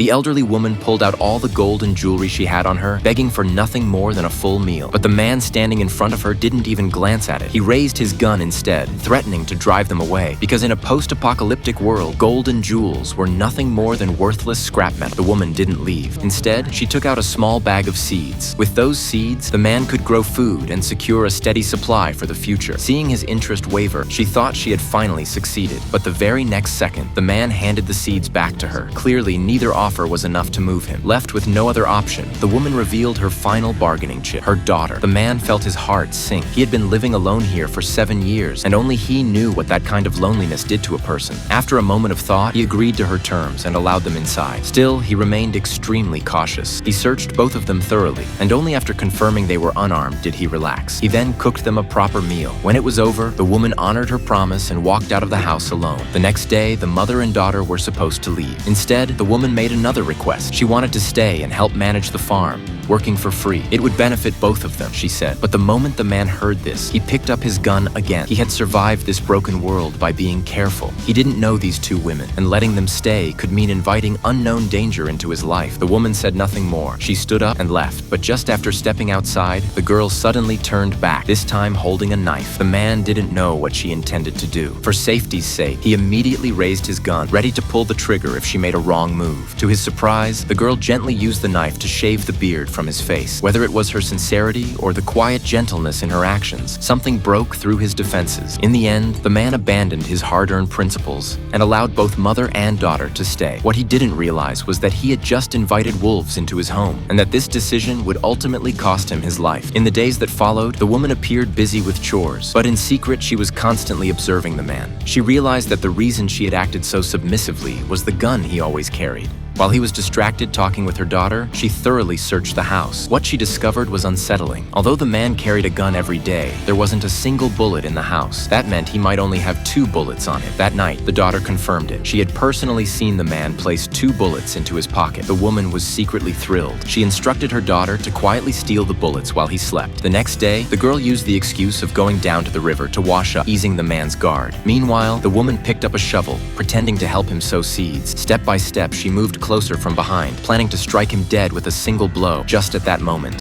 The elderly woman pulled out all the gold and jewelry she had on her, begging for nothing more than a full meal. But the man standing in front of her didn't even glance at it. He raised his gun instead, threatening to drive them away, because in a post-apocalyptic world, gold and jewels were nothing more than worthless scrap metal. The woman didn't leave. Instead, she took out a small bag of seeds. With those seeds, the man could grow food and secure a steady supply for the future. Seeing his interest waver, she thought she had finally succeeded. But the very next second, the man handed the seeds back to her. Clearly, neither offer was enough to move him. Left with no other option, the woman revealed her final bargaining chip, her daughter. The man felt his heart sink. He had been living alone here for 7 years, and only he knew what that kind of loneliness did to a person. After a moment of thought, he agreed to her terms and allowed them inside. Still, he remained extremely cautious. He searched both of them thoroughly, and only after confirming they were unarmed did he relax. He then cooked them a proper meal. When it was over, the woman honored her promise and walked out of the house alone. The next day, the mother and daughter were supposed to leave. Instead, the woman made another request. She wanted to stay and help manage the farm, working for free. It would benefit both of them, she said. But the moment the man heard this, he picked up his gun again. He had survived this broken world by being careful. He didn't know these two women, and letting them stay could mean inviting unknown danger into his life. The woman said nothing more. She stood up and left, but just after stepping outside, the girl suddenly turned back, this time holding a knife. The man didn't know what she intended to do. For safety's sake, he immediately raised his gun, ready to pull the trigger if she made a wrong move. To his surprise, the girl gently used the knife to shave the beard from his face. Whether it was her sincerity or the quiet gentleness in her actions, something broke through his defenses. In the end, the man abandoned his hard-earned principles and allowed both mother and daughter to stay. What he didn't realize was that he had just invited wolves into his home, and that this decision would ultimately cost him his life. In the days that followed, the woman appeared busy with chores, but in secret she was constantly observing the man. She realized that the reason she had acted so submissively was the gun he always carried. While he was distracted talking with her daughter, she thoroughly searched the house. What she discovered was unsettling. Although the man carried a gun every day, there wasn't a single bullet in the house. That meant he might only have 2 bullets on him. That night, the daughter confirmed it. She had personally seen the man place 2 bullets into his pocket. The woman was secretly thrilled. She instructed her daughter to quietly steal the bullets while he slept. The next day, the girl used the excuse of going down to the river to wash up, easing the man's guard. Meanwhile, the woman picked up a shovel, pretending to help him sow seeds. Step by step, she moved closer from behind, planning to strike him dead with a single blow. Just at that moment,